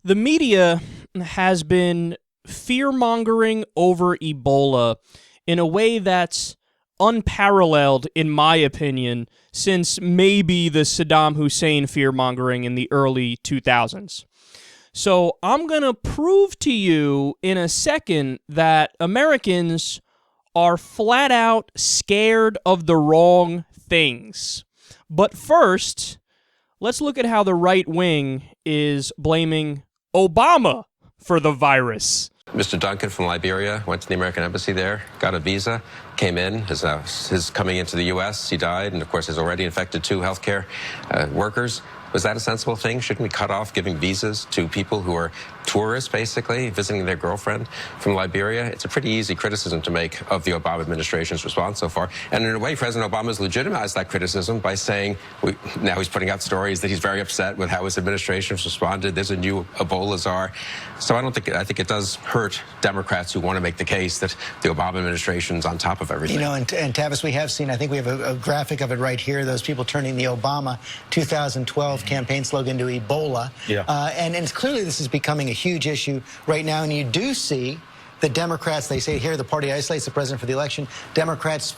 The media has been fear-mongering over Ebola in a way that's unparalleled, in my opinion, since maybe the Saddam Hussein fear-mongering in the early 2000s. So I'm going to prove to you in a second that Americans are flat out scared of the wrong things. But first, let's look at how the right wing is blaming Obama for the virus. Mr. Duncan from Liberia went to the American embassy there, got a visa, came in. His coming into the U.S., he died, and of course has already infected 2 healthcare workers. Was that a sensible thing? Shouldn't we cut off giving visas to people who are tourists, basically, visiting their girlfriend from Liberia? It's a pretty easy criticism to make of the Obama administration's response so far. And in a way, President Obama has legitimized that criticism by saying, now he's putting out stories that he's very upset with how his administration has responded. There's a new Ebola czar. So I think it does hurt Democrats who want to make the case that the Obama administration's on top of everything. You know, and Tavis, we have seen, I think we have a graphic of it right here, those people turning the Obama 2012 campaign slogan to Ebola. Yeah. And it's clearly this is becoming a huge issue right now. And you do see the Democrats, they say here the party isolates the president for the election, Democrats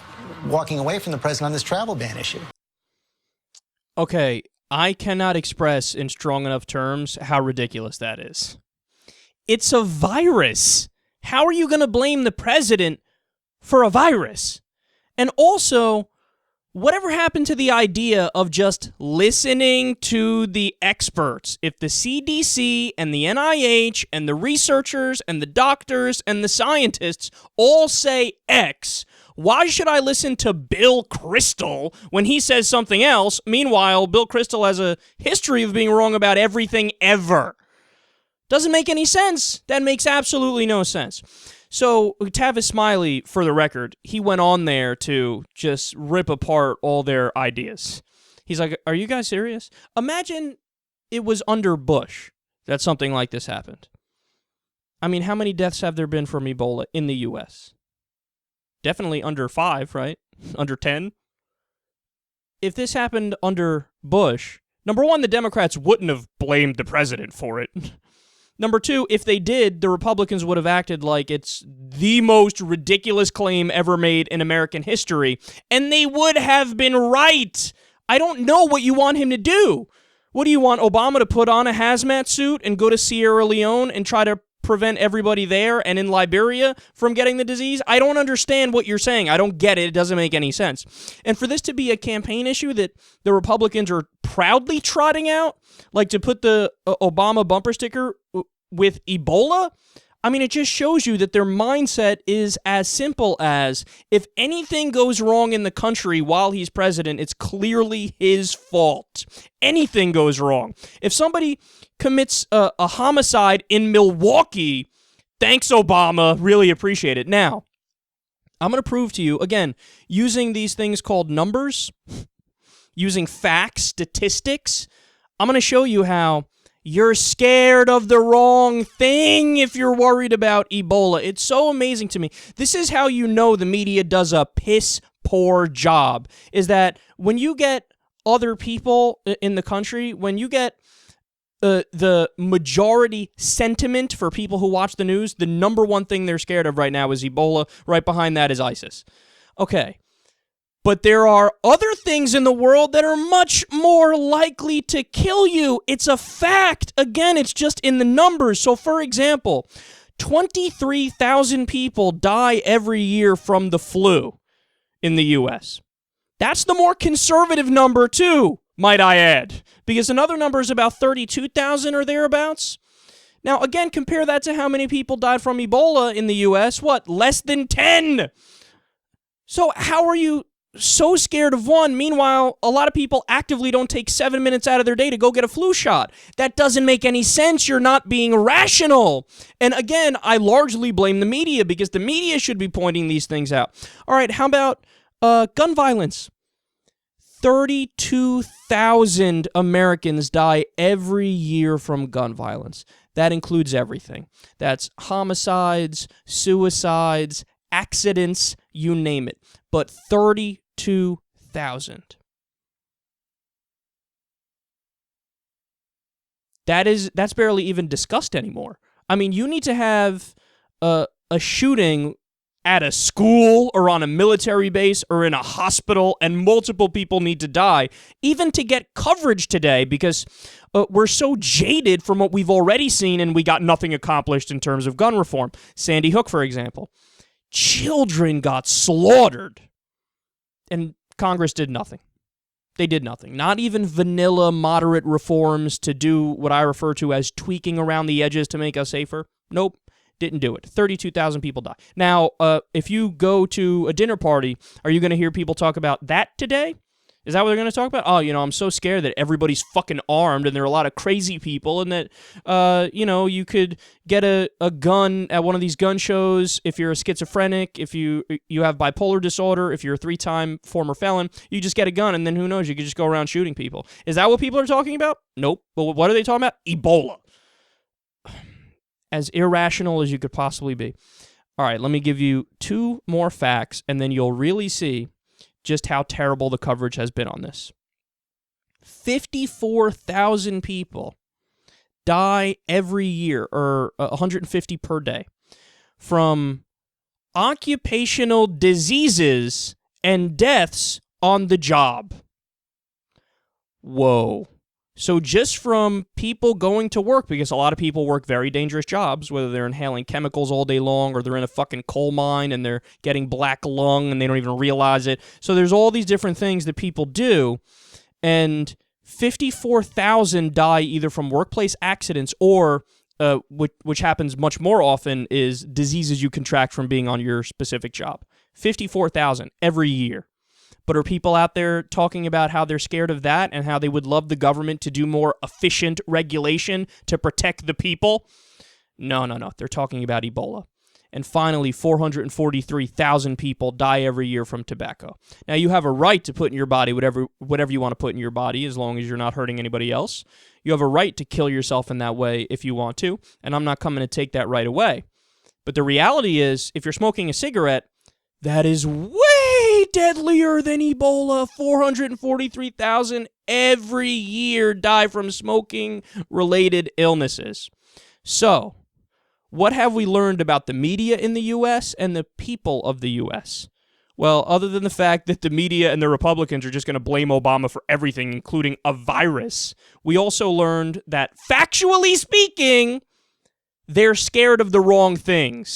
walking away from the president on this travel ban issue. Okay, I cannot express in strong enough terms how ridiculous that is. It's a virus. How are you going to blame the president for a virus? And also, whatever happened to the idea of just listening to the experts? If the CDC and the NIH and the researchers and the doctors and the scientists all say X, why should I listen to Bill Kristol when he says something else? Meanwhile, Bill Kristol has a history of being wrong about everything ever. Doesn't make any sense. That makes absolutely no sense. So Tavis Smiley, for the record, he went on there to just rip apart all their ideas. He's like, are you guys serious? Imagine it was under Bush that something like this happened. I mean, how many deaths have there been from Ebola in the U.S.? Definitely under 5, right? Under 10? If this happened under Bush, number one, the Democrats wouldn't have blamed the president for it. Number two, if they did, the Republicans would have acted like it's the most ridiculous claim ever made in American history, and they would have been right. I don't know what you want him to do. What do you want Obama to put on a hazmat suit and go to Sierra Leone and try to prevent everybody there and in Liberia from getting the disease? I don't understand what you're saying. I don't get it. It doesn't make any sense. And for this to be a campaign issue that the Republicans are proudly trotting out, like to put the Obama bumper sticker with Ebola, I mean, it just shows you that their mindset is as simple as, if anything goes wrong in the country while he's president, it's clearly his fault. Anything goes wrong. If somebody commits a homicide in Milwaukee, thanks, Obama, really appreciate it. Now, I'm going to prove to you, again, using these things called numbers, using facts, statistics, I'm going to show you how you're scared of the wrong thing if you're worried about Ebola. It's so amazing to me. This is how you know the media does a piss-poor job, is that when you get other people in the country, when you get the majority sentiment for people who watch the news, the number one thing they're scared of right now is Ebola. Right behind that is ISIS. Okay. But there are other things in the world that are much more likely to kill you. It's a fact. Again, it's just in the numbers. So, for example, 23,000 people die every year from the flu in the U.S. That's the more conservative number, too, might I add, because another number is about 32,000 or thereabouts. Now, again, compare that to how many people died from Ebola in the U.S. What? Less than 10. So how are you so scared of one? Meanwhile, a lot of people actively don't take 7 minutes out of their day to go get a flu shot. That doesn't make any sense. You're not being rational. And again, I largely blame the media because the media should be pointing these things out. All right, how about gun violence? 32,000 Americans die every year from gun violence. That includes everything. That's homicides, suicides, accidents, you name it. But 32,000. That's barely even discussed anymore. I mean, you need to have a shooting at a school or on a military base or in a hospital, and multiple people need to die, even to get coverage today, because we're so jaded from what we've already seen, and we got nothing accomplished in terms of gun reform. Sandy Hook, for example. Children got slaughtered, and Congress did nothing. They did nothing. Not even vanilla, moderate reforms to do what I refer to as tweaking around the edges to make us safer. Nope. Didn't do it. 32,000 people die. Now, if you go to a dinner party, are you going to hear people talk about that today? Is that what they're going to talk about? Oh, I'm so scared that everybody's fucking armed and there are a lot of crazy people, and that, you could get a gun at one of these gun shows if you're a schizophrenic, if you have bipolar disorder, if you're a 3-time former felon, you just get a gun, and then who knows, you could just go around shooting people. Is that what people are talking about? Nope. But what are they talking about? Ebola. As irrational as you could possibly be. All right, let me give you 2 more facts, and then you'll really see just how terrible the coverage has been on this. 54,000 people die every year, or 150 per day, from occupational diseases and deaths on the job. Whoa. So just from people going to work, because a lot of people work very dangerous jobs, whether they're inhaling chemicals all day long or they're in a fucking coal mine and they're getting black lung and they don't even realize it. So there's all these different things that people do, and 54,000 die either from workplace accidents or, which happens much more often, is diseases you contract from being on your specific job. 54,000 every year. But are people out there talking about how they're scared of that and how they would love the government to do more efficient regulation to protect the people? No. They're talking about Ebola. And finally, 443,000 people die every year from tobacco. Now, you have a right to put in your body whatever you want to put in your body, as long as you're not hurting anybody else. You have a right to kill yourself in that way if you want to, and I'm not coming to take that right away. But the reality is, if you're smoking a cigarette, that is way deadlier than Ebola. 443,000 every year die from smoking-related illnesses. So, what have we learned about the media in the U.S. and the people of the U.S.? Well, other than the fact that the media and the Republicans are just going to blame Obama for everything, including a virus, we also learned that, factually speaking, they're scared of the wrong things.